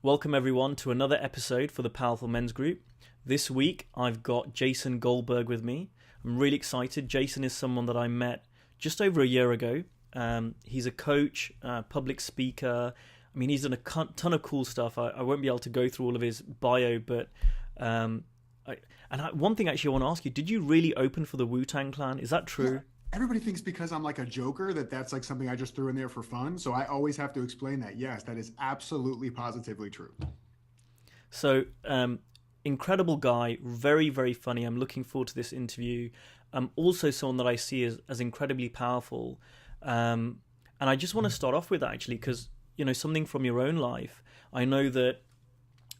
Welcome everyone to another episode for the Powerful Men's Group. This week I've got Jason Goldberg with me. I'm really excited. Jason is someone that I met just over a year ago. He's a coach, public speaker. I mean, he's done a ton of cool stuff. I won't be able to go through all of his bio, but one thing actually I want to ask you, did you really open for the Wu-Tang Clan? Is that true? Yeah. Everybody thinks because I'm like a joker that's like something I just threw in there for fun. So I always have to explain that. Yes, that is absolutely positively true. So, incredible guy, very, very funny. I'm looking forward to this interview. Also someone that I see as incredibly powerful. And I just want to start off with that actually, because, something from your own life. I know that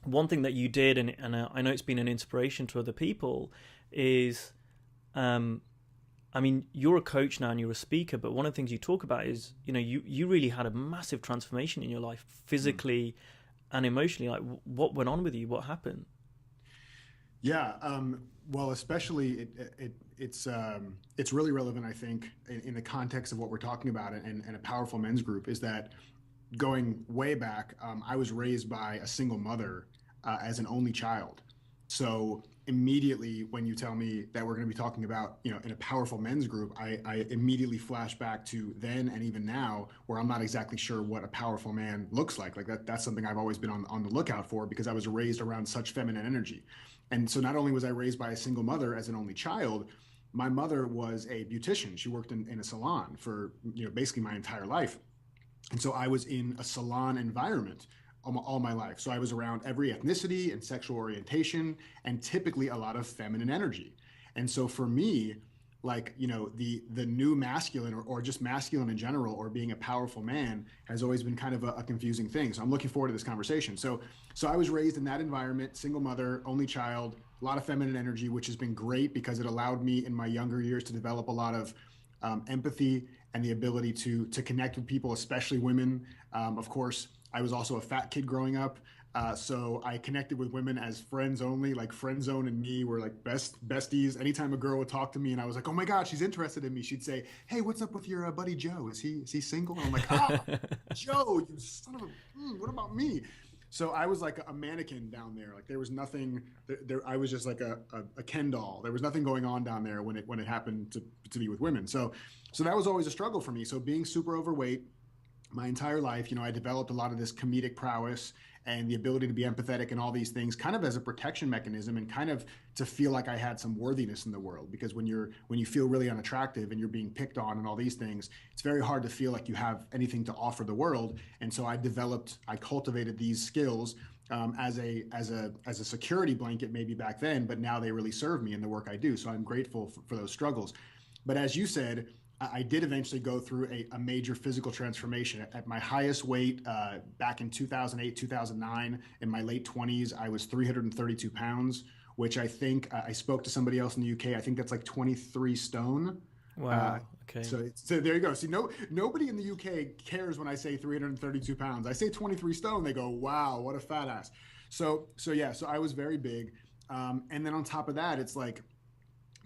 one thing that you did, and I know it's been an inspiration to other people, is, you're a coach now and you're a speaker, but one of the things you talk about is, you really had a massive transformation in your life, physically and emotionally. Like, what went on with you? What happened? Yeah. Well, especially it's really relevant, I think, in the context of what we're talking about and a powerful men's group is that going way back, I was raised by a single mother as an only child. So immediately when you tell me that we're going to be talking about, in a powerful men's group, I immediately flash back to then and even now where I'm not exactly sure what a powerful man looks like. Like that's something I've always been on the lookout for because I was raised around such feminine energy. And so not only was I raised by a single mother as an only child, my mother was a beautician. She worked in a salon for, basically my entire life. And so I was in a salon environment all my life. So I was around every ethnicity and sexual orientation and typically a lot of feminine energy. And so for me, like, the new masculine or just masculine in general or being a powerful man has always been kind of a confusing thing. So I'm looking forward to this conversation. So I was raised in that environment, single mother, only child, a lot of feminine energy, which has been great because it allowed me in my younger years to develop a lot of empathy and the ability to connect with people, especially women. Of course, I was also a fat kid growing up. So I connected with women as friends only, like friend zone and me were like besties. Anytime a girl would talk to me and I was like, oh my God, she's interested in me. She'd say, hey, what's up with your buddy Joe? Is he single? And I'm like, Joe, you son of what about me? So I was like a mannequin down there. Like there was nothing there. I was just like a Ken doll. There was nothing going on down there when it happened to be with women. So that was always a struggle for me. So being super overweight, my entire life, I developed a lot of this comedic prowess and the ability to be empathetic and all these things kind of as a protection mechanism and kind of to feel like I had some worthiness in the world. Because when you feel really unattractive and you're being picked on and all these things, it's very hard to feel like you have anything to offer the world. And so I cultivated these skills as a security blanket maybe back then, but now they really serve me in the work I do. So I'm grateful for those struggles. But as you said, I did eventually go through a major physical transformation. At my highest weight back in 2008, 2009, in my late 20s, I was 332 pounds, which I think I spoke to somebody else in the UK. I think that's like 23 stone. Wow. Okay. So there you go. See, nobody in the UK cares when I say 332 pounds. I say 23 stone. They go, wow, what a fat ass. So I was very big. And then on top of that, it's like,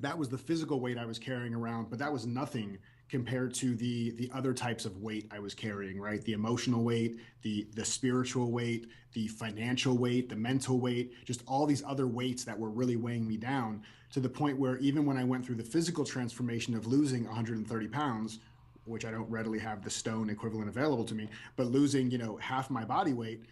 that was the physical weight I was carrying around, but that was nothing compared to the other types of weight I was carrying, right? The emotional weight, the spiritual weight, the financial weight, the mental weight, just all these other weights that were really weighing me down to the point where even when I went through the physical transformation of losing 130 pounds, which I don't readily have the stone equivalent available to me, but losing, half my body weight,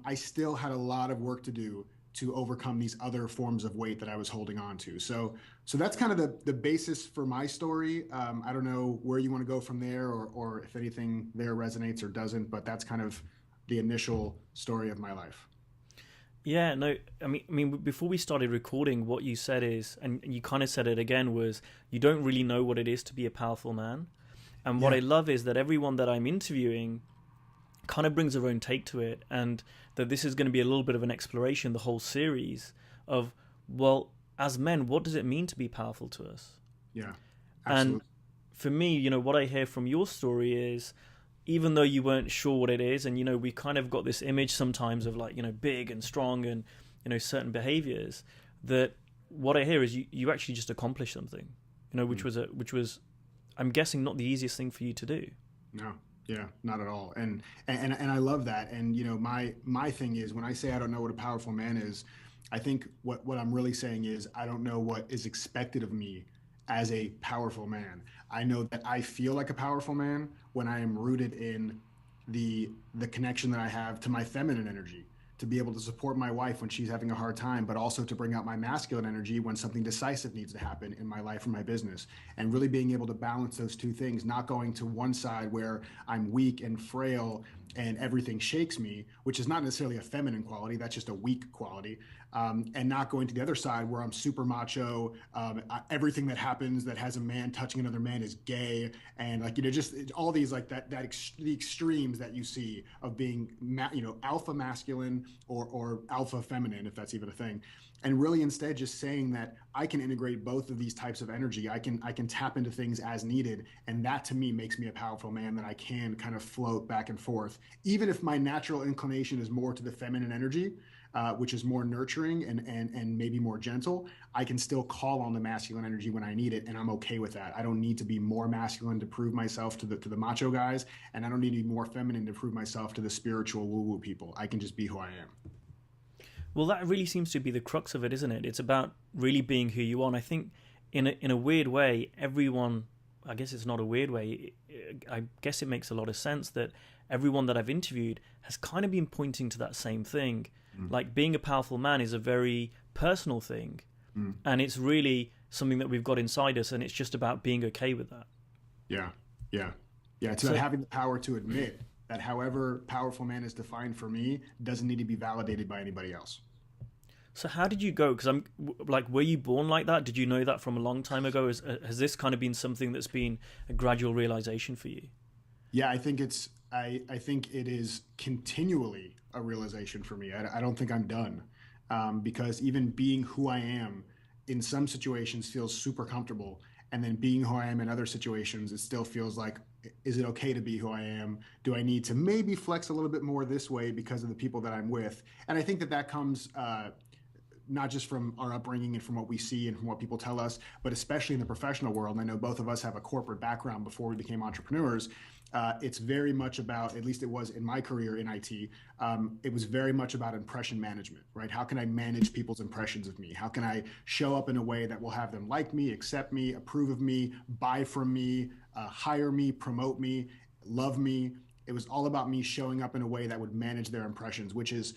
I still had a lot of work to do to overcome these other forms of weight that I was holding on to. So that's kind of the basis for my story. I don't know where you want to go from there or if anything there resonates or doesn't, but that's kind of the initial story of my life. Yeah, no, before we started recording, what you said is, and you kind of said it again, was you don't really know what it is to be a powerful man. And what I love is that everyone that I'm interviewing kind of brings their own take to it, and that this is going to be a little bit of an exploration, the whole series of, well, as men, what does it mean to be powerful to us? Yeah, absolutely. And for me, what I hear from your story is, even though you weren't sure what it is, and we kind of got this image sometimes of like, big and strong and certain behaviors, that what I hear is you actually just accomplished something, which was I'm guessing not the easiest thing for you to do. No, Yeah, not at all. And I love that. And my thing is when I say I don't know what a powerful man is, I think what I'm really saying is I don't know what is expected of me as a powerful man. I know that I feel like a powerful man when I am rooted in the connection that I have to my feminine energy, to be able to support my wife when she's having a hard time, but also to bring out my masculine energy when something decisive needs to happen in my life or my business. And really being able to balance those two things, not going to one side where I'm weak and frail and everything shakes me, which is not necessarily a feminine quality, that's just a weak quality. And not going to the other side where I'm super macho. Everything that happens that has a man touching another man is gay, and like just all these like the extremes that you see of being alpha masculine or alpha feminine, if that's even a thing. And really instead just saying that I can integrate both of these types of energy. I can tap into things as needed, and that to me makes me a powerful man, that I can kind of float back and forth even if my natural inclination is more to the feminine energy, which is more nurturing and maybe more gentle. I can still call on the masculine energy when I need it, and I'm okay with that. I don't need to be more masculine to prove myself to the macho guys, and I don't need to be more feminine to prove myself to the spiritual woo-woo people. I can just be who I am. Well, that really seems to be the crux of it, isn't it? It's about really being who you are. And I think in a weird way, everyone, I guess it's not a weird way, I guess it makes a lot of sense that everyone that I've interviewed has kind of been pointing to that same thing. Mm. Like being a powerful man is a very personal thing, Mm. and it's really something that we've got inside us, and it's just about being okay with that. Yeah, yeah, yeah. It's about So, having the power to admit that however powerful man is defined for me doesn't need to be validated by anybody else. so how did you go? Because like, were you born like that? Did you know that from a long time ago? Has this kind of been something that's been a gradual realization for you? Yeah, I think it is continually a realization for me. I don't think I'm done, because even being who I am in some situations feels super comfortable, and then being who I am in other situations, it still feels like, is it okay to be who I am? Do I need to maybe flex a little bit more this way because of the people that I'm with? And I think that comes. Not just from our upbringing and from what we see and from what people tell us, but especially in the professional world. And I know both of us have a corporate background before we became entrepreneurs. It's very much about, at least it was in my career in IT, it was very much about impression management, right? How can I manage people's impressions of me? How can I show up in a way that will have them like me, accept me, approve of me, buy from me, hire me, promote me, love me? It was all about me showing up in a way that would manage their impressions, which is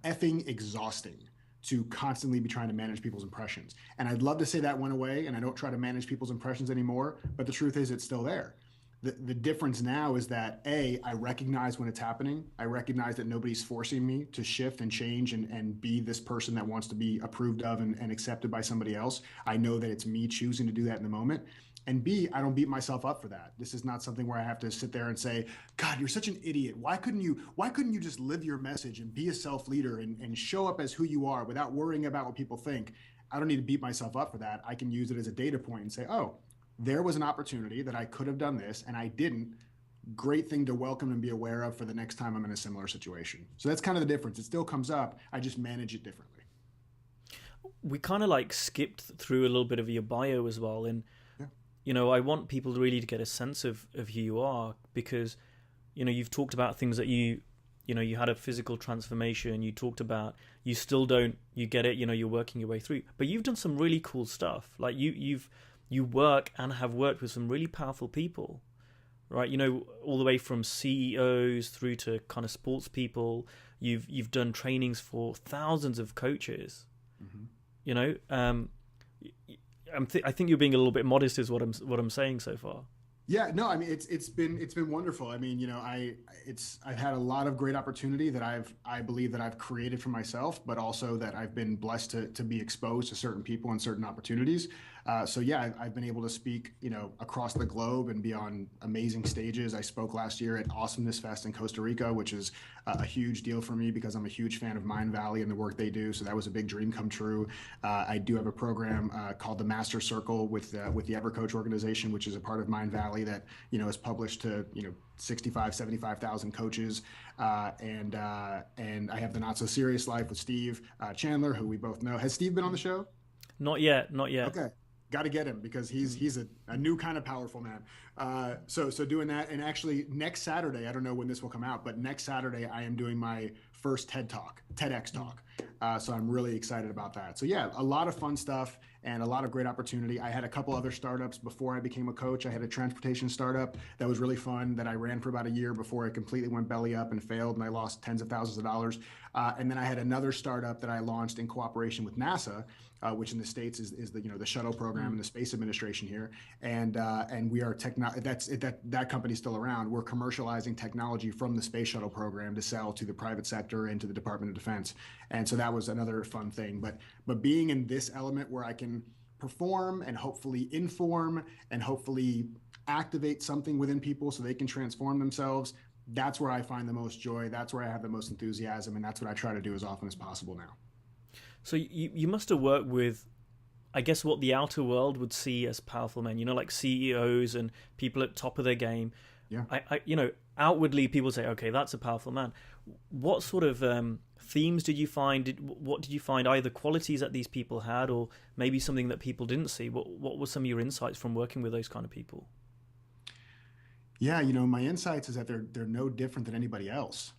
effing exhausting to constantly be trying to manage people's impressions. And I'd love to say that went away and I don't try to manage people's impressions anymore, but the truth is it's still there. The difference now is that I recognize when it's happening. I recognize that nobody's forcing me to shift and change and be this person that wants to be approved of and accepted by somebody else. I know that it's me choosing to do that in the moment. And B, I don't beat myself up for that. This is not something where I have to sit there and say, God, you're such an idiot. Why couldn't you just live your message and be a self-leader and show up as who you are without worrying about what people think? I don't need to beat myself up for that. I can use it as a data point and say, oh, there was an opportunity that I could have done this and I didn't. Great thing to welcome and be aware of for the next time I'm in a similar situation. So that's kind of the difference. It still comes up. I just manage it differently. We kind of like skipped through a little bit of your bio as well, and Yeah. I want people really to get a sense of who you are, because you've talked about things that you had a physical transformation. You talked about you still don't, you get it, you're working your way through, but you've done some really cool stuff. Like you work and have worked with some really powerful people, right? All the way from CEOs through to kind of sports people. You've done trainings for thousands of coaches. Mm-hmm. you know um I think you're being a little bit modest is what I'm saying so far. Yeah, no, I mean it's been wonderful. I mean, I've had a lot of great opportunity that I believe that I've created for myself, but also that I've been blessed to be exposed to certain people and certain opportunities. So yeah, I've been able to speak, across the globe and be on amazing stages. I spoke last year at Awesomeness Fest in Costa Rica, which is a huge deal for me because I'm a huge fan of Mind Valley and the work they do. So that was a big dream come true. I do have a program called the Master Circle with the EverCoach organization, which is a part of Mind Valley that is published to 75,000 coaches, and I have the Not So Serious Life with Steve Chandler, who we both know. Has Steve been on the show? Not yet. Okay. got to get him because he's a new kind of powerful man. So doing that, and actually next Saturday, I don't know when this will come out, but next Saturday I am doing my first TEDx talk. So I'm really excited about that. So yeah, a lot of fun stuff and a lot of great opportunity. I had a couple other startups before I became a coach. I had a transportation startup that was really fun that I ran for about a year before it completely went belly up and failed, and I lost tens of thousands of dollars. And then I had another startup that I launched in cooperation with NASA, which in the States is the shuttle program and the Space Administration here. And we are that company's still around. We're commercializing technology from the space shuttle program to sell to the private sector and to the Department of Defense. And so that was another fun thing. But being in this element where I can perform and hopefully inform and hopefully activate something within people so they can transform themselves, that's where I find the most joy. That's where I have the most enthusiasm, and that's what I try to do as often as possible now. So you must have worked with, I guess, what the outer world would see as powerful men, like CEOs and people at top of their game. Yeah. Outwardly people say, okay, that's a powerful man. What sort of themes did you find? What did you find, either qualities that these people had or maybe something that people didn't see? What were some of your insights from working with those kind of people? Yeah, my insights is that they're no different than anybody else.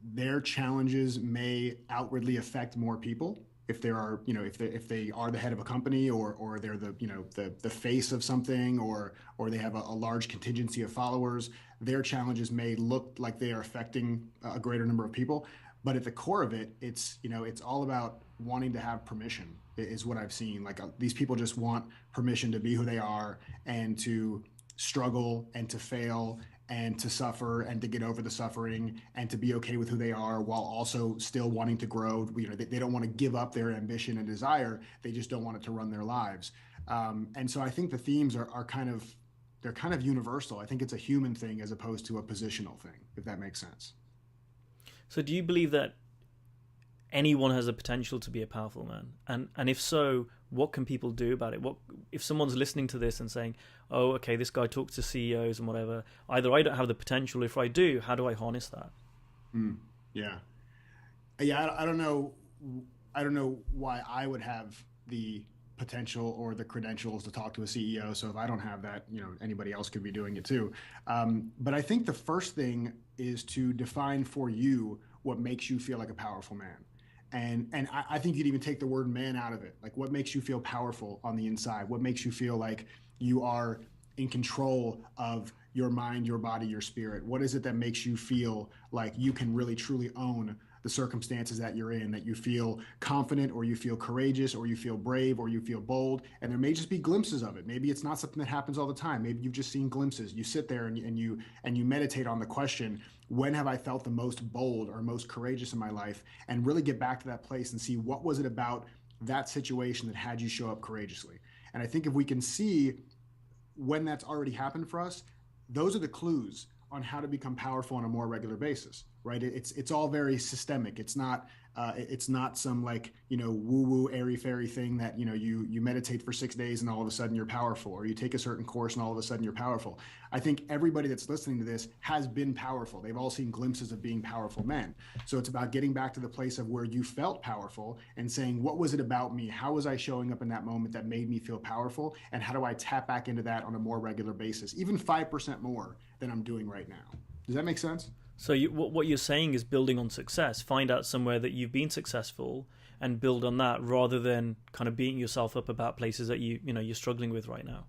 Their challenges may outwardly affect more people if they are the head of a company or they're the face of something or they have a large contingency of followers. Their challenges may look like they are affecting a greater number of people, but at the core of it, it's all about wanting to have permission is what I've seen. Like these people just want permission to be who they are and to struggle and to fail and to suffer and to get over the suffering and to be okay with who they are while also still wanting to grow. They don't want to give up their ambition and desire. They just don't want it to run their lives. And so I think the themes are kind of universal. I think it's a human thing as opposed to a positional thing, if that makes sense. So do you believe that anyone has a potential to be a powerful man? And if so, what can people do about it? What if someone's listening to this and saying, oh, okay, this guy talks to CEOs and whatever, either I don't have the potential, if I do, how do I harness that? Yeah, I don't know why I would have the potential or the credentials to talk to a CEO. So if I don't have that, anybody else could be doing it too. But I think the first thing is to define for you what makes you feel like a powerful man. And I think you'd even take the word man out of it. Like what makes you feel powerful on the inside? What makes you feel like you are in control of your mind, your body, your spirit? What is it that makes you feel like you can really truly own the circumstances that you're in, that you feel confident or you feel courageous or you feel brave or you feel bold? And there may just be glimpses of it. Maybe it's not something that happens all the time. Maybe you've just seen glimpses. You sit there and you meditate on the question, when have I felt the most bold or most courageous in my life? And really get back to that place and see what was it about that situation that had you show up courageously. And I think if we can see when that's already happened for us, those are the clues on how to become powerful on a more regular basis, right? It's all very systemic. It's not some woo-woo airy-fairy thing that you meditate for 6 days and all of a sudden you're powerful, or you take a certain course and all of a sudden you're powerful. I think everybody that's listening to this has been powerful. They've all seen glimpses of being powerful men. So it's about getting back to the place of where you felt powerful and saying, what was it about me? How was I showing up in that moment that made me feel powerful? And how do I tap back into that on a more regular basis, even 5% more than I'm doing right now? Does that make sense? So what you're saying is building on success. Find out somewhere that you've been successful and build on that, rather than kind of beating yourself up about places that you're struggling with right now.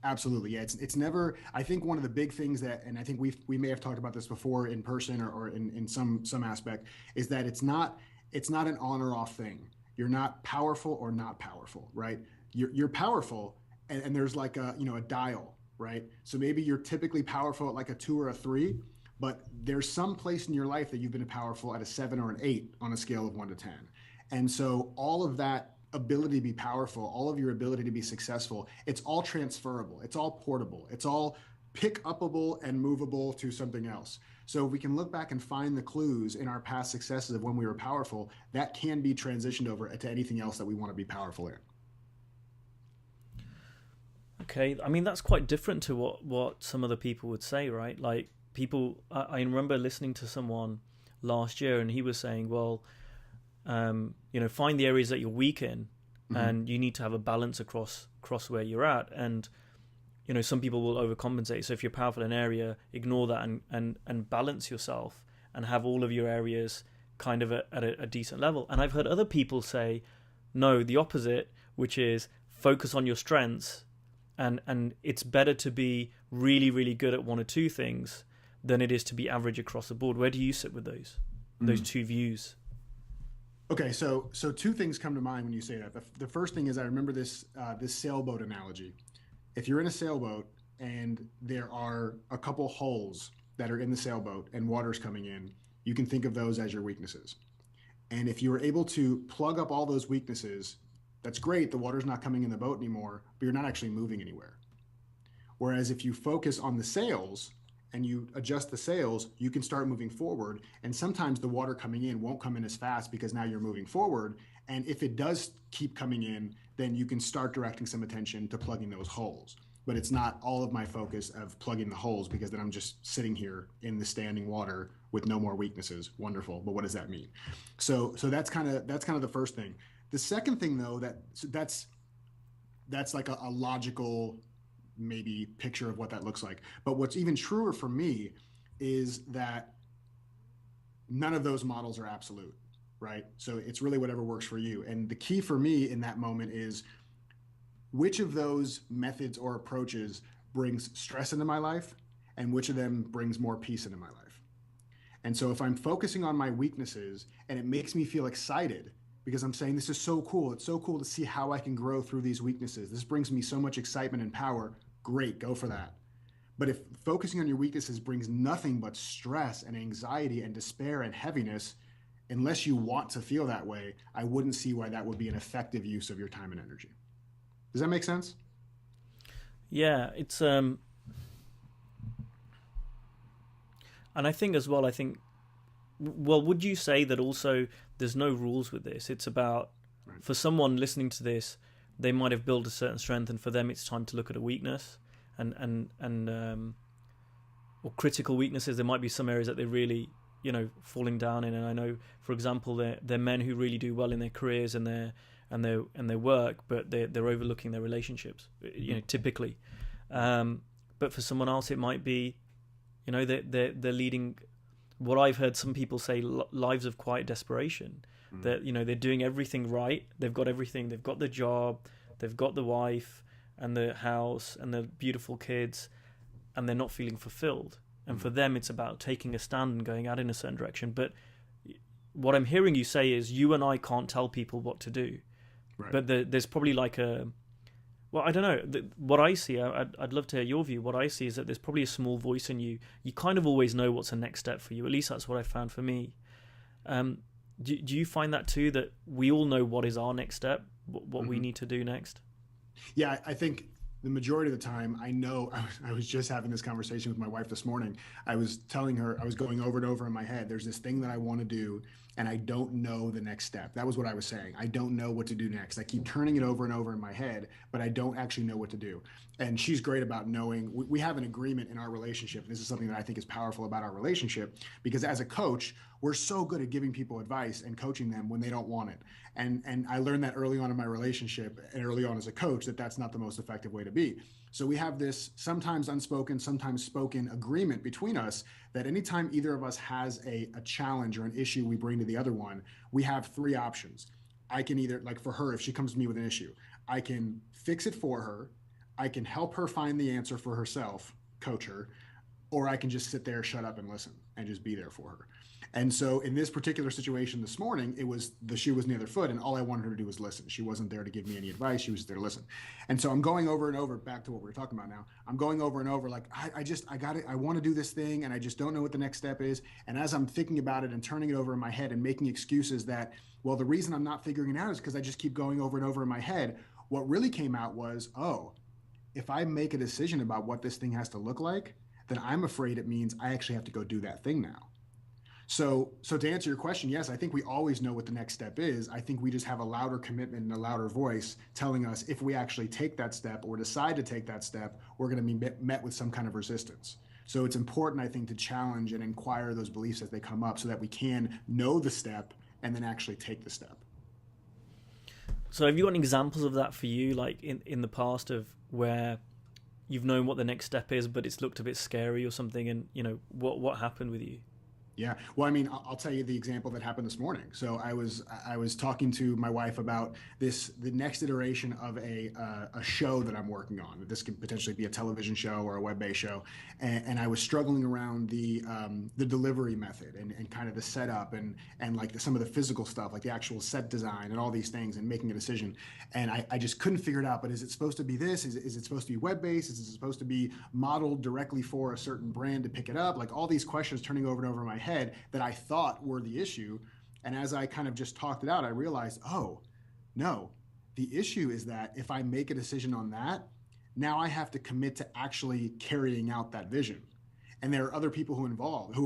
Absolutely, yeah. It's never. I think one of the big things that, and I think we may have talked about this before in person or in some aspect, is that it's not an on or off thing. You're not powerful or not powerful, right? You're powerful, and there's like a dial, right? So maybe you're typically powerful at like a 2 or a 3. But there's some place in your life that you've been powerful at a 7 or an 8 on a scale of 1 to 10. And so all of that ability to be powerful, all of your ability to be successful, it's all transferable. It's all portable. It's all pick-upable and movable to something else. So if we can look back and find the clues in our past successes of when we were powerful, that can be transitioned over to anything else that we want to be powerful in. Okay. I mean, that's quite different to what some other people would say, right? Like, I remember listening to someone last year and he was saying, well, find the areas that you're weak in Mm-hmm. and you need to have a balance across where you're at. And some people will overcompensate. So if you're powerful in an area, ignore that and balance yourself and have all of your areas kind of at a decent level. And I've heard other people say, no, the opposite, which is focus on your strengths, and it's better to be really, really good at one or two things than it is to be average across the board. Where do you sit with those two views? Okay, so two things come to mind when you say that. The first thing is I remember this sailboat analogy. If you're in a sailboat and there are a couple holes that are in the sailboat and water's coming in, you can think of those as your weaknesses. And if you were able to plug up all those weaknesses, that's great, the water's not coming in the boat anymore, but you're not actually moving anywhere. Whereas if you focus on the sails and you adjust the sails, you can start moving forward. And sometimes the water coming in won't come in as fast because now you're moving forward. And if it does keep coming in, then you can start directing some attention to plugging those holes. But it's not all of my focus of plugging the holes, because then I'm just sitting here in the standing water with no more weaknesses. Wonderful. But what does that mean? So that's kind of the first thing. The second thing, though, that's like a logical maybe picture of what that looks like. But what's even truer for me is that none of those models are absolute, right? So it's really whatever works for you. And the key for me in that moment is, which of those methods or approaches brings stress into my life, and which of them brings more peace into my life? And so if I'm focusing on my weaknesses and it makes me feel excited because I'm saying, this is so cool, it's so cool to see how I can grow through these weaknesses, this brings me so much excitement and power, great, go for that. But if focusing on your weaknesses brings nothing but stress and anxiety and despair and heaviness, unless you want to feel that way, I wouldn't see why that would be an effective use of your time and energy. Does that make sense? Yeah, it's and I think as well, well, would you say that also there's no rules with this? It's about, right, for someone listening to this, they might have built a certain strength, and for them it's time to look at a weakness and or critical weaknesses. There might be some areas that they're really falling down in. And I know, for example, they're men who really do well in their careers and their work, but they're overlooking their relationships, typically. But for someone else, it might be, they're leading what I've heard some people say, lives of quiet desperation. That they're doing everything right. They've got everything. They've got the job. They've got the wife and the house and the beautiful kids, and they're not feeling fulfilled. And for them, it's about taking a stand and going out in a certain direction. But what I'm hearing you say is, you and I can't tell people what to do. right. But there's probably like I don't know. What I see, I'd love to hear your view. What I see is that there's probably a small voice in you. You kind of always know what's the next step for you. At least that's what I found for me. Do you find that too, that we all know what is our next step, what we need to do next? Yeah, I think the majority of the time, I know. I was just having this conversation with my wife this morning. I was telling her, I was going over and over in my head, there's this thing that I want to do, and I don't know the next step. That was what I was saying. I don't know what to do next. I keep turning it over and over in my head, but I don't actually know what to do. And she's great about knowing. We have an agreement in our relationship. This is something that I think is powerful about our relationship, because as a coach, we're so good at giving people advice and coaching them when they don't want it. And I learned that early on in my relationship and early on as a coach, that that's not the most effective way to be. So we have this sometimes unspoken, sometimes spoken agreement between us that anytime either of us has a challenge or an issue we bring to the other one, we have three options. I can either, like for her, if she comes to me with an issue, I can fix it for her, I can help her find the answer for herself, coach her, or I can just sit there, shut up and listen and just be there for her. And so in this particular situation this morning, it was the shoe was near the foot, and all I wanted her to do was listen. She wasn't there to give me any advice. She was there to listen. And so I'm going over and over, back to what we were talking about now. I'm going over and over, like, I got it. I want to do this thing, and I just don't know what the next step is. And as I'm thinking about it and turning it over in my head and making excuses that, well, the reason I'm not figuring it out is because I just keep going over and over in my head, what really came out was, oh, if I make a decision about what this thing has to look like, then I'm afraid it means I actually have to go do that thing now. So to answer your question, yes, I think we always know what the next step is. I think we just have a louder commitment and a louder voice telling us if we actually take that step or decide to take that step, we're going to be met with some kind of resistance. So it's important, I think, to challenge and inquire those beliefs as they come up so that we can know the step and then actually take the step. So have you got any examples of that for you, like in the past, of where you've known what the next step is, but it's looked a bit scary or something, and what happened with you? Yeah. Well, I mean, I'll tell you the example that happened this morning. So I was talking to my wife about the next iteration of a show that I'm working on. This could potentially be a television show or a web-based show, and I was struggling around the delivery method and kind of the setup and like some of the physical stuff, like the actual set design and all these things, and making a decision. And I just couldn't figure it out. But is it supposed to be this? Is it supposed to be web-based? Is it supposed to be modeled directly for a certain brand to pick it up? Like all these questions turning over and over in my head that I thought were the issue. And as I kind of just talked it out, I realized, oh, no, the issue is that if I make a decision on that, now I have to commit to actually carrying out that vision. And there are other people who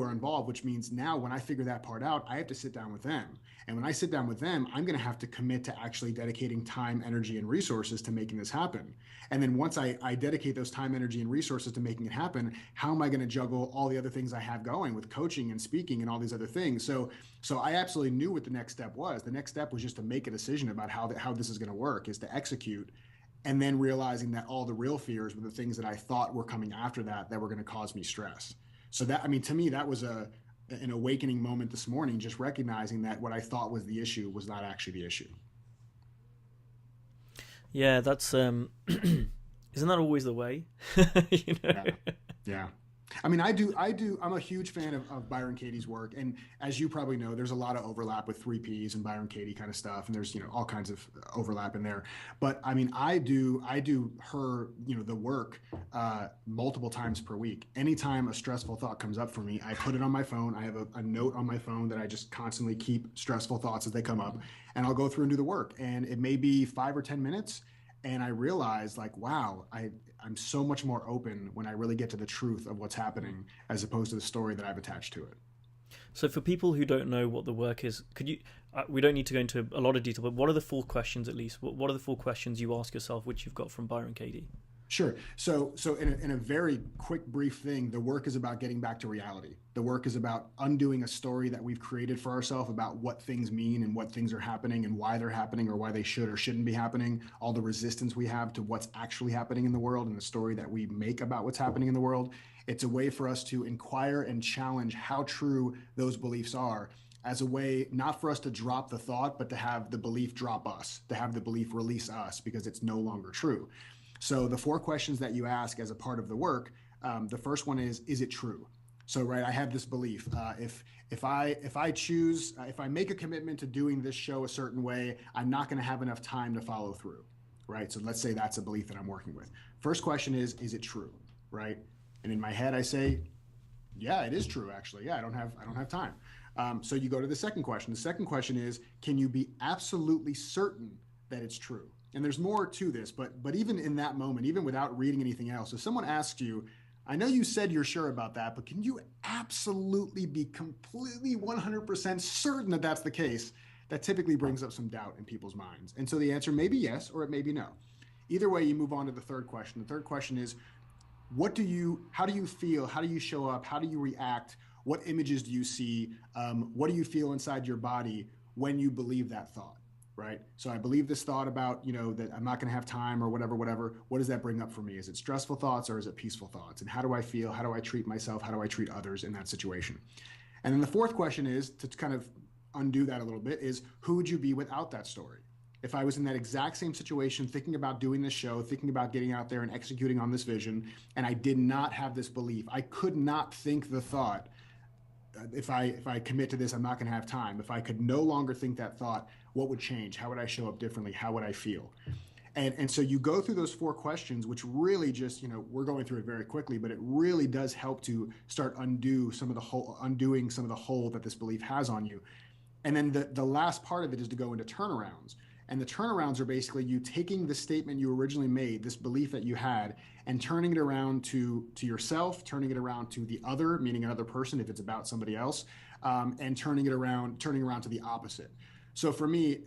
are involved, which means now when I figure that part out, I have to sit down with them. And when I sit down with them, I'm going to have to commit to actually dedicating time, energy, and resources to making this happen. And then once I dedicate those time, energy, and resources to making it happen, how am I going to juggle all the other things I have going with coaching and speaking and all these other things? So I absolutely knew what the next step was. The next step was just to make a decision about how this is going to work, is to execute. And then realizing that all the real fears were the things that I thought were coming after that were going to cause me stress. So that, I mean, to me, that was an awakening moment this morning, just recognizing that what I thought was the issue was not actually the issue. Yeah, that's isn't that always the way? you know? Yeah. Yeah. I mean, I'm a huge fan of Byron Katie's work. And as you probably know, there's a lot of overlap with 3Ps and Byron Katie kind of stuff. And there's, all kinds of overlap in there. But I mean, I do her, the work multiple times per week. Anytime a stressful thought comes up for me, I put it on my phone. I have a note on my phone that I just constantly keep stressful thoughts as they come up. And I'll go through and do the work. And it may be 5 or 10 minutes. And I realized, like, wow, I'm so much more open when I really get to the truth of what's happening as opposed to the story that I've attached to it. So for people who don't know what the work is, could you, we don't need to go into a lot of detail, but what are the 4 questions at least? What are the 4 questions you ask yourself, which you've got from Byron Katie? Sure. So in a very quick, brief thing, the work is about getting back to reality. The work is about undoing a story that we've created for ourselves about what things mean and what things are happening and why they're happening or why they should or shouldn't be happening, all the resistance we have to what's actually happening in the world and the story that we make about what's happening in the world. It's a way for us to inquire and challenge how true those beliefs are, as a way not for us to drop the thought, but to have the belief drop us, to have the belief release us because it's no longer true. So the 4 questions that you ask as a part of the work, the first one is it true? So, right, I have this belief. If I make a commitment to doing this show a certain way, I'm not going to have enough time to follow through, right? So let's say that's a belief that I'm working with. First question is it true, right? And in my head, I say, yeah, it is true, actually. Yeah, I don't have time. So you go to the second question. The second question is, can you be absolutely certain that it's true? And there's more to this, but even in that moment, even without reading anything else, if someone asks you, I know you said you're sure about that, but can you absolutely be completely 100% certain that that's the case? That typically brings up some doubt in people's minds. And so the answer may be yes, or it may be no. Either way, you move on to the third question. The third question is, how do you feel? How do you show up? How do you react? What images do you see? What do you feel inside your body when you believe that thought? Right? So I believe this thought about, that I'm not going to have time or whatever. What does that bring up for me? Is it stressful thoughts or is it peaceful thoughts? And how do I feel? How do I treat myself? How do I treat others in that situation? And then the fourth question is, to kind of undo that a little bit, is who would you be without that story? If I was in that exact same situation, thinking about doing this show, thinking about getting out there and executing on this vision, and I did not have this belief, I could not think the thought, if I commit to this, I'm not going to have time. If I could no longer think that thought, what would change? How would I show up differently? How would I feel? And so you go through those 4 questions, which really just, we're going through it very quickly, but it really does help to start undoing some of the hold that this belief has on you. And then the last part of it is to go into turnarounds. And the turnarounds are basically you taking the statement you originally made, this belief that you had, and turning it around to yourself, turning it around to the other, meaning another person if it's about somebody else, and turning around to the opposite. So for me,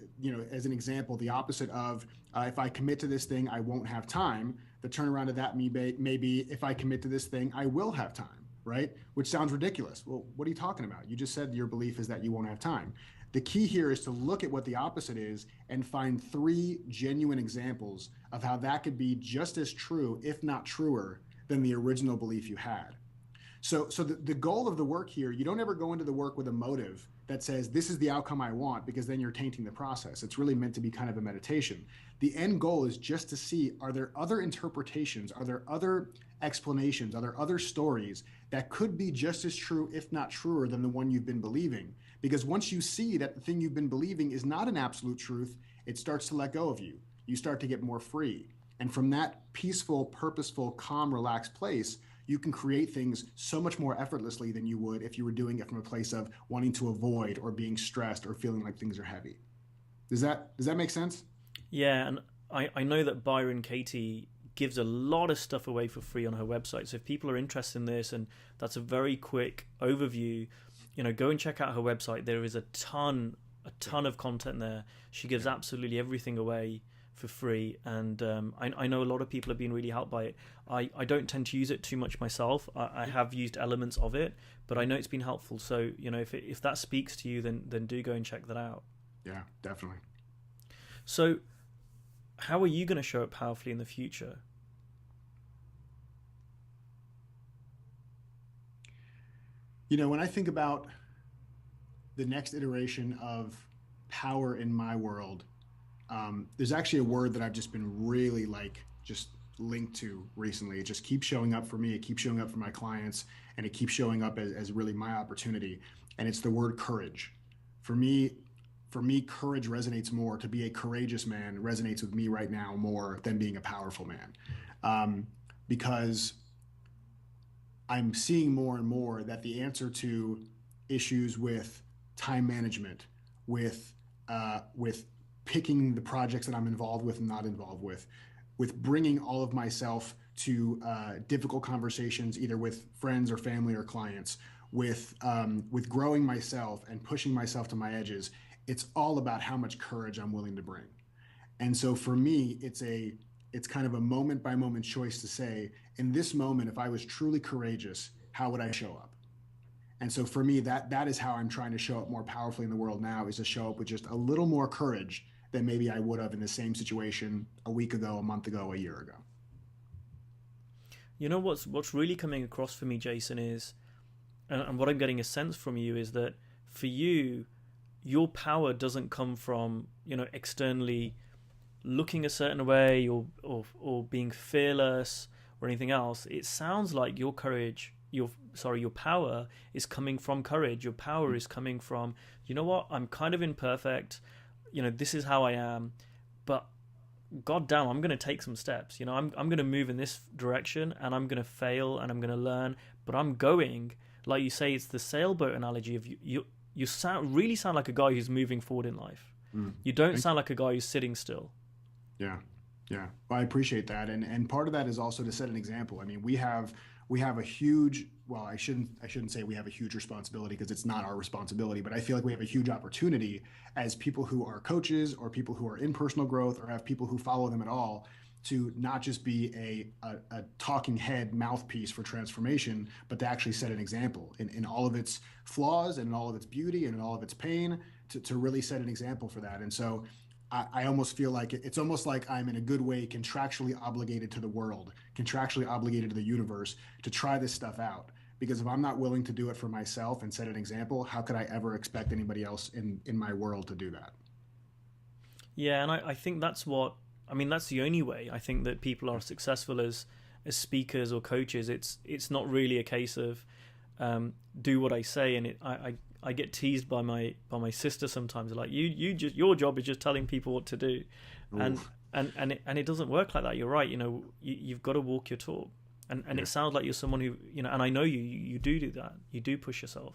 as an example, the opposite of if I commit to this thing, I won't have time. The turnaround of that may be if I commit to this thing, I will have time, right? Which sounds ridiculous. Well, what are you talking about? You just said your belief is that you won't have time. The key here is to look at what the opposite is and find 3 genuine examples of how that could be just as true, if not truer, than the original belief you had. So the goal of the work here, you don't ever go into the work with a motive that says, this is the outcome I want, because then you're tainting the process. It's really meant to be kind of a meditation. The end goal is just to see, are there other interpretations? Are there other explanations? Are there other stories that could be just as true, if not truer, than the one you've been believing? Because once you see that the thing you've been believing is not an absolute truth, it starts to let go of you. You start to get more free. And from that peaceful, purposeful, calm, relaxed place, you can create things so much more effortlessly than you would if you were doing it from a place of wanting to avoid or being stressed or feeling like things are heavy. Does that make sense? Yeah, and I know that Byron Katie gives a lot of stuff away for free on her website. So if people are interested in this, and that's a very quick overview, go and check out her website. There is a ton of content there. She gives absolutely everything away for free, and I know a lot of people have been really helped by it. I don't tend to use it too much myself. I have used elements of it, but I know it's been helpful. So if that speaks to you, then do go and check that out. Yeah, definitely. So how are you going to show up powerfully in the future? When I think about the next iteration of power in my world, there's actually a word that I've just been really just linked to recently. It just keeps showing up for me. It keeps showing up for my clients, and it keeps showing up as really my opportunity. And it's the word courage. For me, courage resonates more. To be a courageous man resonates with me right now more than being a powerful man. Because I'm seeing more and more that the answer to issues with time management, with picking the projects that I'm involved with and not involved with bringing all of myself to difficult conversations, either with friends or family or clients, with growing myself and pushing myself to my edges, it's all about how much courage I'm willing to bring. And so for me, it's kind of a moment by moment choice to say, in this moment, if I was truly courageous, how would I show up? And so for me, that is how I'm trying to show up more powerfully in the world now, is to show up with just a little more courage than maybe I would have in the same situation a week ago, a month ago, a year ago. What's really coming across for me, Jason, is, and what I'm getting a sense from you is that for you, your power doesn't come from, externally looking a certain way or being fearless or anything else. It sounds like your power is coming from courage. Your power is coming from, I'm kind of imperfect. This is how I am, but God damn, I'm going to take some steps. I'm going to move in this direction, and I'm going to fail, and I'm going to learn, but I'm going, like you say, it's the sailboat analogy of you really sound like a guy who's moving forward in life. You don't sound like a guy who's sitting still. Yeah. Well, I appreciate that. And part of that is also to set an example. I mean, we have a huge, well, I shouldn't say we have a huge responsibility, because it's not our responsibility, but I feel like we have a huge opportunity as people who are coaches or people who are in personal growth or have people who follow them at all, to not just be a talking head mouthpiece for transformation, but to actually set an example in all of its flaws and in all of its beauty and in all of its pain, to really set an example for that. And so I almost feel like it's almost like I'm in a good way contractually obligated to the world, contractually obligated to the universe to try this stuff out. Because if I'm not willing to do it for myself and set an example, how could I ever expect anybody else in my world to do that? Yeah, and I think that's the only way I think that people are successful as speakers or coaches. It's not really a case of do what I say, and I get teased by my sister sometimes, like your job is just telling people what to do. Oof. and it doesn't work like that. You're right. You've got to walk your talk, and it sounds like you're someone who, and I know you do that. You do push yourself.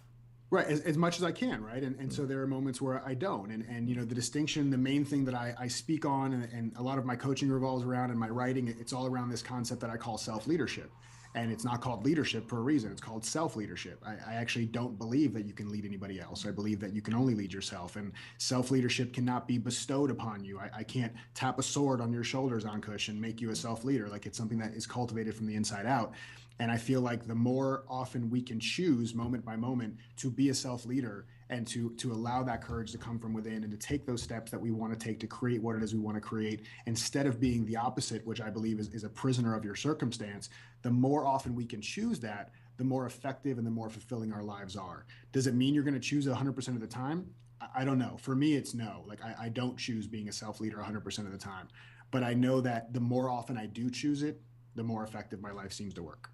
Right, as much as I can, right? And so there are moments where I don't. And the distinction, the main thing that I speak on, and a lot of my coaching revolves around, and my writing, it's all around this concept that I call self-leadership. And it's not called leadership for a reason. It's called self-leadership. I actually don't believe that you can lead anybody else. I believe that you can only lead yourself. And self-leadership cannot be bestowed upon you. I can't tap a sword on your shoulders, Ankush, and make you a self-leader. Like, it's something that is cultivated from the inside out. And I feel like the more often we can choose moment by moment to be a self-leader and to allow that courage to come from within and to take those steps that we want to take to create what it is we want to create, instead of being the opposite, which I believe is a prisoner of your circumstance, the more often we can choose that, the more effective and the more fulfilling our lives are. Does it mean you're going to choose 100% of the time? I don't know. For me, it's no. Like I don't choose being a self-leader 100% of the time, but I know that the more often I do choose it, the more effective my life seems to work.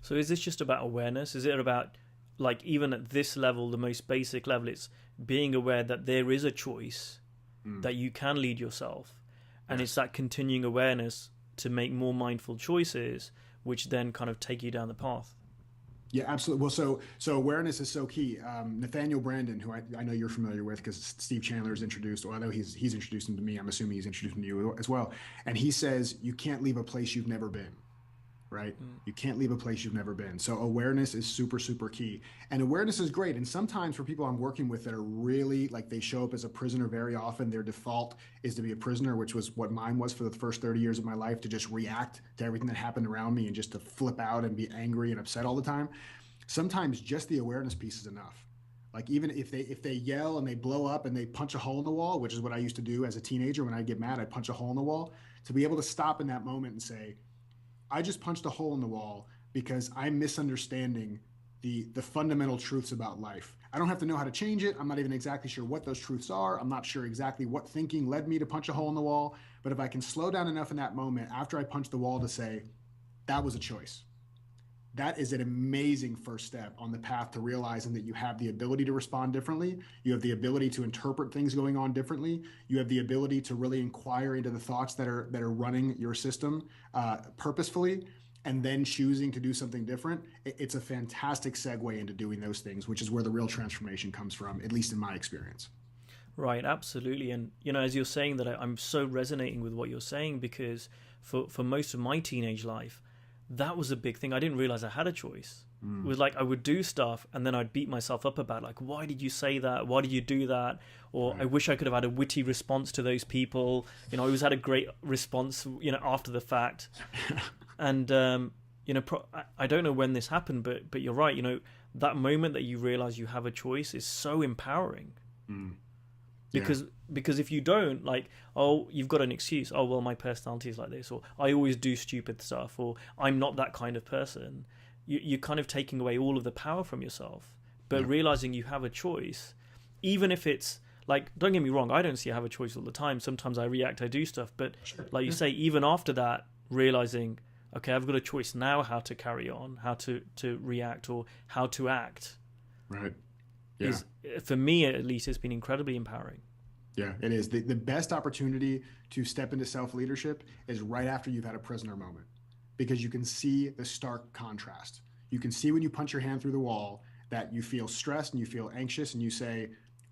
So is this just about awareness? Is it about, like, even at this level, the most basic level, it's being aware that there is a choice, that you can lead yourself, and it's that continuing awareness to make more mindful choices, which then kind of take you down the path? Yeah, absolutely. Well, so awareness is so key. Nathaniel Brandon, who I know you're familiar with because Steve Chandler's introduced, or I know he's introduced him to me. I'm assuming he's introduced him to you as well. And he says you can't leave a place you've never been, right? You can't leave a place you've never been. So awareness is super, super key. And awareness is great. And sometimes for people I'm working with that are really like, they show up as a prisoner very often, their default is to be a prisoner, which was what mine was for the first 30 years of my life, to just react to everything that happened around me and just to flip out and be angry and upset all the time. Sometimes just the awareness piece is enough. Like even if they yell and they blow up and they punch a hole in the wall, which is what I used to do as a teenager. When I get mad, I'd punch a hole in the wall. To be able to stop in that moment and say, I just punched a hole in the wall because I'm misunderstanding the fundamental truths about life. I don't have to know how to change it. I'm not even exactly sure what those truths are. I'm not sure exactly what thinking led me to punch a hole in the wall. But if I can slow down enough in that moment after I punch the wall to say, that was a choice, that is an amazing first step on the path to realizing that you have the ability to respond differently. You have the ability to interpret things going on differently. You have the ability to really inquire into the thoughts that are running your system purposefully, and then choosing to do something different. It's a fantastic segue into doing those things, which is where the real transformation comes from, at least in my experience. Right, absolutely. And, as you're saying that, I'm so resonating with what you're saying, because for most of my teenage life, that was a big thing. I didn't realize I had a choice. It was like I would do stuff and then I'd beat myself up about, like, why did you say that? Why did you do that? Or I wish I could have had a witty response to those people. I always had a great response, after the fact. And, I don't know when this happened, but you're right. That moment that you realize you have a choice is so empowering. Because if you don't, like, oh, you've got an excuse. Oh, well, my personality is like this, or I always do stupid stuff, or I'm not that kind of person. You're kind of taking away all of the power from yourself. But realizing you have a choice, even if it's like, don't get me wrong, I don't see I have a choice all the time. Sometimes I react, I do stuff. But like you say, even after that, realizing, okay, I've got a choice now how to carry on, how to react, or how to act. Right. Yeah. For me, at least, it's been incredibly empowering. Yeah, it is. The best opportunity to step into self-leadership is right after you've had a prisoner moment, because you can see the stark contrast. You can see when you punch your hand through the wall that you feel stressed and you feel anxious, and you say,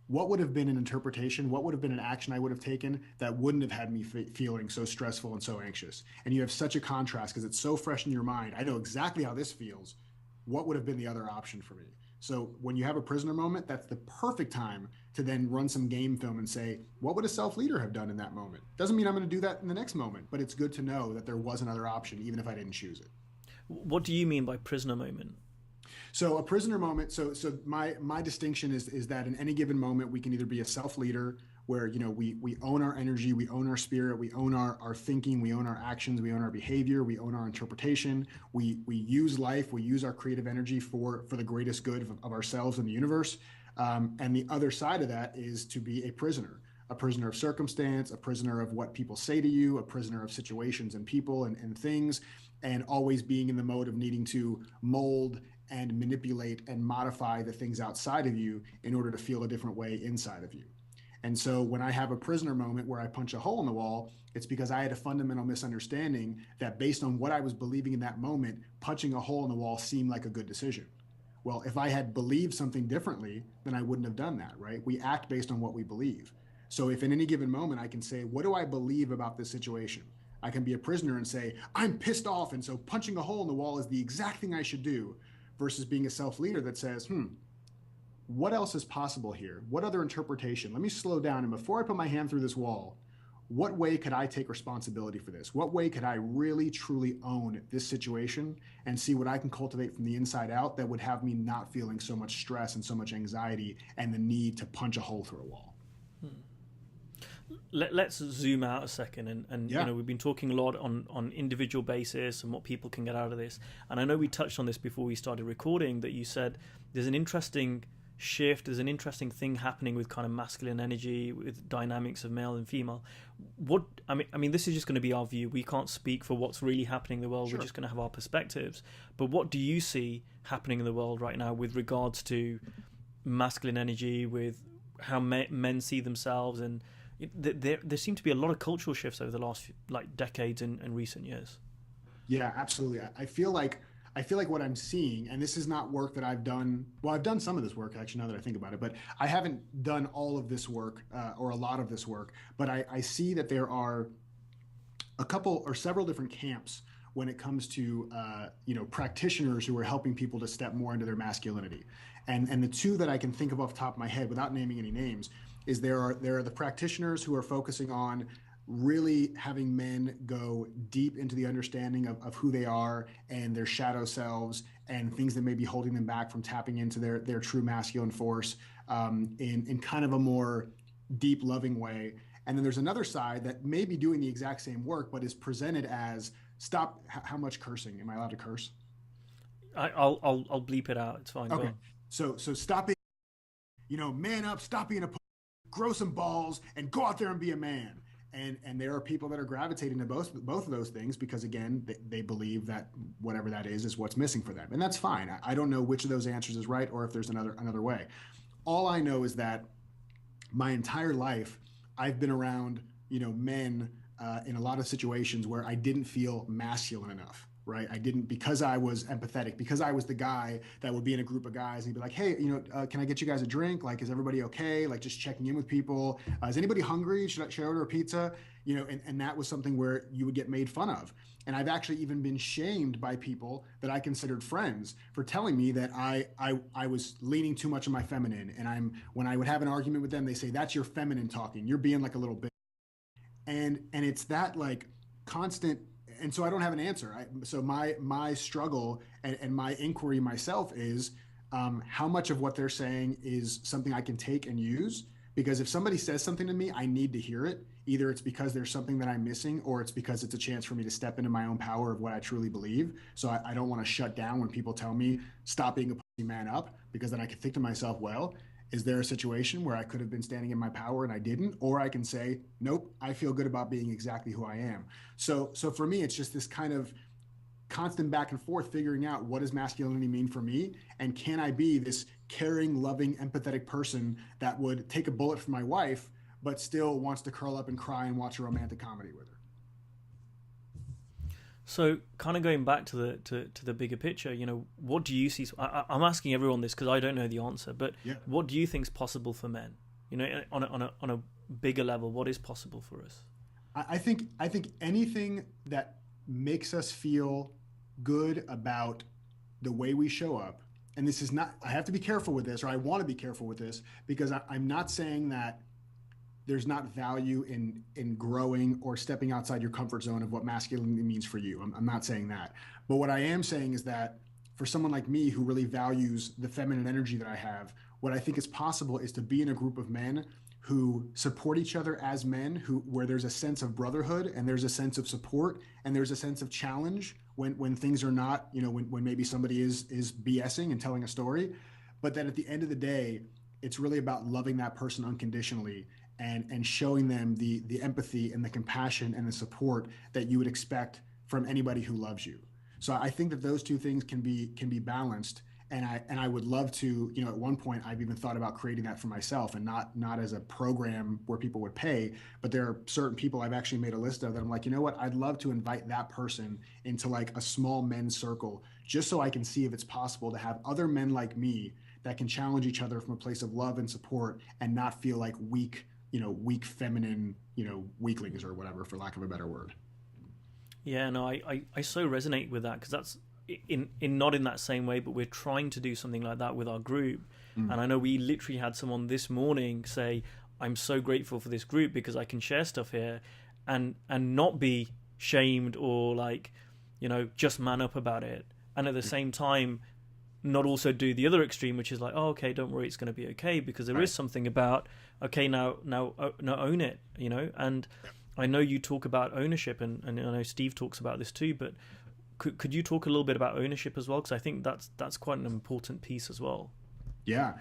what would have been an interpretation, what would have been an action I would have taken that wouldn't have had me feeling so stressful and so anxious? And you have such a contrast because it's so fresh in your mind. I know exactly how this feels. What would have been the other option for me? So when you have a prisoner moment, that's the perfect time to then run some game film and say, what would a self-leader have done in that moment? Doesn't mean I'm going to do that in the next moment, but it's good to know that there was another option, even if I didn't choose it. What do you mean by prisoner moment? So a prisoner moment, so my distinction is that in any given moment, we can either be a self-leader where, we own our energy, we own our spirit, we own our thinking, we own our actions, we own our behavior, we own our interpretation, we use life, we use our creative energy for the greatest good of ourselves and the universe. And the other side of that is to be a prisoner of circumstance, a prisoner of what people say to you, a prisoner of situations and people and things, and always being in the mode of needing to mold and manipulate and modify the things outside of you in order to feel a different way inside of you. And so when I have a prisoner moment where I punch a hole in the wall, it's because I had a fundamental misunderstanding that based on what I was believing in that moment, punching a hole in the wall seemed like a good decision. Well, if I had believed something differently, then I wouldn't have done that, right? We act based on what we believe. So if in any given moment I can say, what do I believe about this situation? I can be a prisoner and say, I'm pissed off, and so punching a hole in the wall is the exact thing I should do, versus being a self-leader that says, what else is possible here? What other interpretation? Let me slow down. And before I put my hand through this wall, what way could I take responsibility for this? What way could I really truly own this situation and see what I can cultivate from the inside out that would have me not feeling so much stress and so much anxiety and the need to punch a hole through a wall? Let's zoom out a second, and Yeah. we've been talking a lot on individual basis and what people can get out of this. And I know we touched on this before we started recording, that you said there's an interesting shift, there's an interesting thing happening with kind of masculine energy, with dynamics of male and female. What I mean, this is just going to be our view. We can't speak for what's really happening in the world. Sure. We're just going to have our perspectives. But what do you see happening in the world right now with regards to masculine energy, with how men see themselves? And there seem to be a lot of cultural shifts over the last decades and recent years. Yeah, absolutely. I feel like what I'm seeing, and this is not work that I've done. Well, I've done some of this work actually, now that I think about it, but I haven't done all of this work or a lot of this work. But I see that there are a couple or several different camps when it comes to practitioners who are helping people to step more into their masculinity. And the two that I can think of off the top of my head, without naming any names, is there are the practitioners who are focusing on really having men go deep into the understanding of who they are and their shadow selves and things that may be holding them back from tapping into their true masculine force in kind of a more deep, loving way. And then there's another side that may be doing the exact same work, but is presented as stop. How much cursing? Am I allowed to curse? I'll bleep it out. It's fine. Okay. So stop it. Man up. Stop being a grow some balls and go out there and be a man. And there are people that are gravitating to both of those things because, again, they believe that whatever that is what's missing for them. And that's fine. I don't know which of those answers is right or if there's another way. All I know is that my entire life, I've been around, men in a lot of situations where I didn't feel masculine enough. Right. I didn't, because I was empathetic, because I was the guy that would be in a group of guys and he'd be like, hey, can I get you guys a drink? Like, is everybody okay? Like, just checking in with people. Is anybody hungry? Should I order a pizza? And that was something where you would get made fun of. And I've actually even been shamed by people that I considered friends for telling me that I was leaning too much on my feminine. And when I would have an argument with them, they say, that's your feminine talking. You're being like a little bitch. And it's that like constant. And so I don't have an answer. So my struggle and my inquiry myself is how much of what they're saying is something I can take and use? Because if somebody says something to me, I need to hear it. Either it's because there's something that I'm missing, or it's because it's a chance for me to step into my own power of what I truly believe. So I don't want to shut down when people tell me, stop being a pussy, man up, because then I can think to myself, well, is there a situation where I could have been standing in my power and I didn't? Or I can say, nope, I feel good about being exactly who I am. So for me, it's just this kind of constant back and forth, figuring out what does masculinity mean for me? And can I be this caring, loving, empathetic person that would take a bullet for my wife, but still wants to curl up and cry and watch a romantic comedy with her? So, kind of going back to the bigger picture, what do you see? I'm asking everyone this because I don't know the answer, but yeah. What do you think is possible for men? On a bigger level, what is possible for us? I think anything that makes us feel good about the way we show up, and this is not. I have to be careful with this, or I want to be careful with this, because I'm not saying that there's not value in growing or stepping outside your comfort zone of what masculinity means for you. I'm not saying that. But what I am saying is that for someone like me who really values the feminine energy that I have, what I think is possible is to be in a group of men who support each other as men, where there's a sense of brotherhood and there's a sense of support and there's a sense of challenge when things are not, when maybe somebody is BSing and telling a story. But that at the end of the day, it's really about loving that person unconditionally and showing them the empathy and the compassion and the support that you would expect from anybody who loves you. So I think that those two things can be balanced. And I would love to, at one point I've even thought about creating that for myself, and not as a program where people would pay, but there are certain people I've actually made a list of that I'm like, I'd love to invite that person into like a small men's circle, just so I can see if it's possible to have other men like me that can challenge each other from a place of love and support and not feel like weak feminine, weaklings or whatever, for lack of a better word. Yeah, no, I so resonate with that, because that's in not in that same way, but we're trying to do something like that with our group. And I know we literally had someone this morning say, I'm so grateful for this group because I can share stuff here. and not be shamed or like, you know, just man up about it, and at the same time not also do the other extreme, which is like, oh, okay, don't worry, it's going to be okay, because there is something about, okay, now own it, you know. And I know you talk about ownership, and I know Steve talks about this too, but could you talk a little bit about ownership as well, because I think that's quite an important piece as well. Yeah.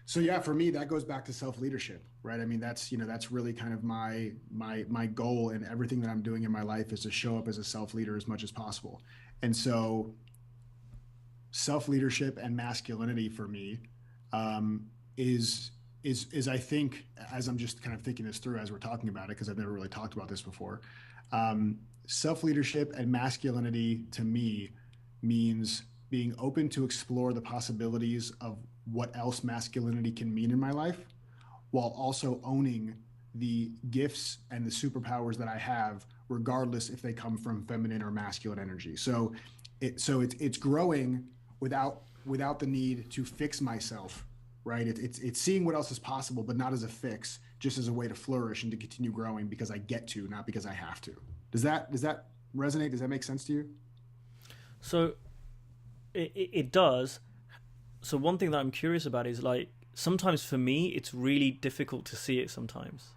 So yeah, for me, that goes back to self-leadership, right? I mean, that's, you know, that's really kind of my goal, and everything that I'm doing in my life is to show up as a self-leader as much as possible. And so self-leadership and masculinity for me is I think, as I'm just kind of thinking this through as we're talking about it, because I've never really talked about this before, self-leadership and masculinity to me means being open to explore the possibilities of what else masculinity can mean in my life, while also owning the gifts and the superpowers that I have, regardless if they come from feminine or masculine energy. So it's growing without the need to fix myself, right? It's seeing what else is possible, but not as a fix, just as a way to flourish and to continue growing because I get to, not because I have to. Does that resonate? Does that make sense to you? So it does. So one thing that I'm curious about is, like, sometimes for me it's really difficult to see it sometimes.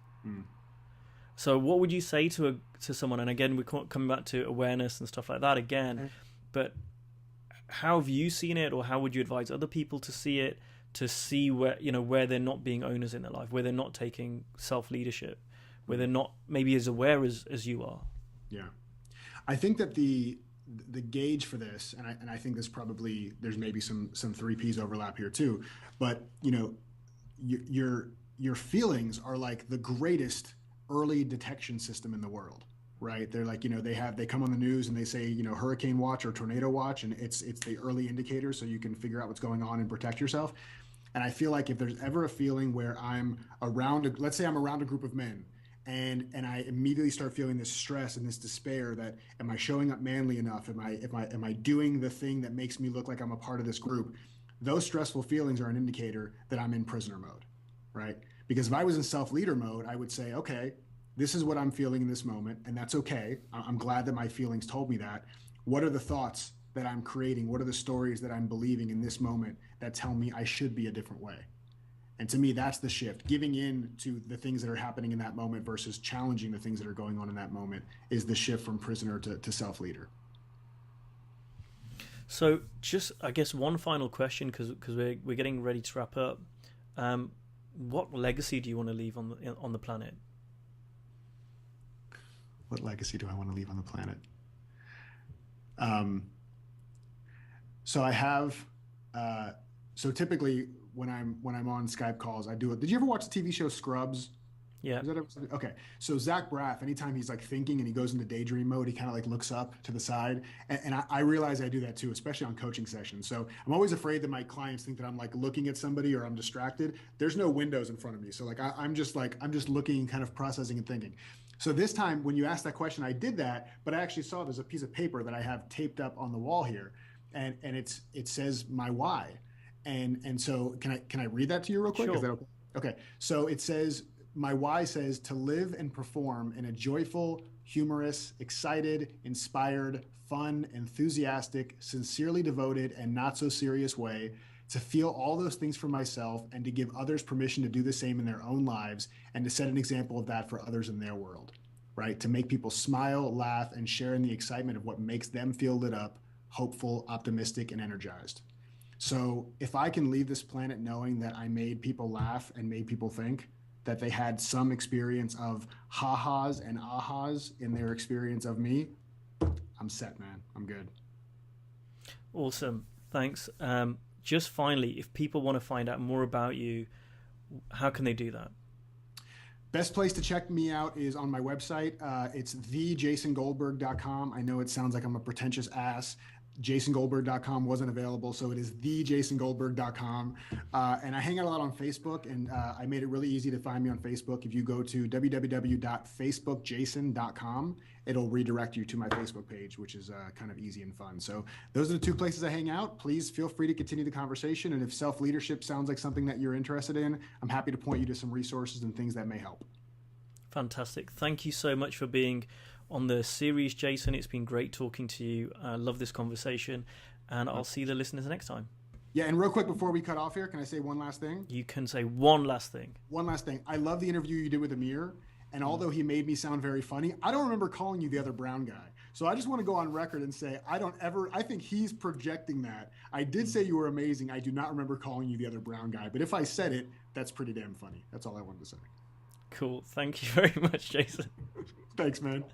So what would you say to someone, and again we're coming back to awareness and stuff like that again, but how have you seen it, or how would you advise other people to see it, to see where, you know, where they're not being owners in their life, where they're not taking self-leadership, where they're not maybe as aware as you are? Yeah. I think that the gauge for this, and I think this probably, there's maybe some 3Ps overlap here too, but you know, your feelings are like the greatest early detection system in the world, right? They're like, you know, they come on the news and they say, you know, hurricane watch or tornado watch, and it's the early indicator, so you can figure out what's going on and protect yourself. And I feel like if there's ever a feeling where I'm around, let's say I'm around a group of men, and I immediately start feeling this stress and this despair that, am I showing up manly enough? Am I doing the thing that makes me look like I'm a part of this group? Those stressful feelings are an indicator that I'm in prisoner mode, right? Because if I was in self-leader mode, I would say, okay, this is what I'm feeling in this moment, and that's okay. I'm glad that my feelings told me that. What are the thoughts that I'm creating? What are the stories that I'm believing in this moment that tell me I should be a different way? And to me, that's the shift. Giving in to the things that are happening in that moment versus challenging the things that are going on in that moment is the shift from prisoner to self-leader. So just, I guess, one final question, because we're getting ready to wrap up. What legacy do you want to leave on the planet? What legacy do I want to leave on the planet? So I have. So typically, when I'm on Skype calls, I do it. Did you ever watch the TV show Scrubs? Yeah. Okay. So Zach Braff, anytime he's like thinking and he goes into daydream mode, he kind of like looks up to the side. And I realize I do that too, especially on coaching sessions. So I'm always afraid that my clients think that I'm like looking at somebody or I'm distracted. There's no windows in front of me. So like I'm just looking, kind of processing and thinking. So this time when you asked that question, I did that, but I actually saw there's a piece of paper that I have taped up on the wall here. And it says my why. And so can I read that to you real quick? Sure. Is that okay? Okay. So it says, my why says to live and perform in a joyful, humorous, excited, inspired, fun, enthusiastic, sincerely devoted, and not so serious way, to feel all those things for myself and to give others permission to do the same in their own lives, and to set an example of that for others in their world, right? To make people smile, laugh, and share in the excitement of what makes them feel lit up, hopeful, optimistic, and energized. So if I can leave this planet knowing that I made people laugh and made people think, that they had some experience of ha-has and ahas in their experience of me, I'm set, man. I'm good. Awesome. Thanks. Just finally, if people want to find out more about you, how can they do that? Best place to check me out is on my website. It's thejasongoldberg.com. I know it sounds like I'm a pretentious ass. jasongoldberg.com wasn't available, so it is thejasongoldberg.com. And I hang out a lot on Facebook, and I made it really easy to find me on Facebook. If you go to www.facebookjason.com, it'll redirect you to my Facebook page, which is kind of easy and fun. So those are the two places I hang out. Please feel free to continue the conversation, and if self-leadership sounds like something that you're interested in, I'm happy to point you to some resources and things that may help. Fantastic. Thank you so much for being on the series, Jason. It's been great talking to you. I love this conversation, and I'll see the listeners next time. Yeah, and real quick before we cut off here, can I say one last thing? You can say one last thing. One last thing. I love the interview you did with Amir, and although he made me sound very funny, I don't remember calling you the other brown guy. So I just want to go on record and say I think he's projecting that. I did say you were amazing. I do not remember calling you the other brown guy, but if I said it, that's pretty damn funny. That's all I wanted to say. Cool. Thank you very much, Jason. Thanks, man.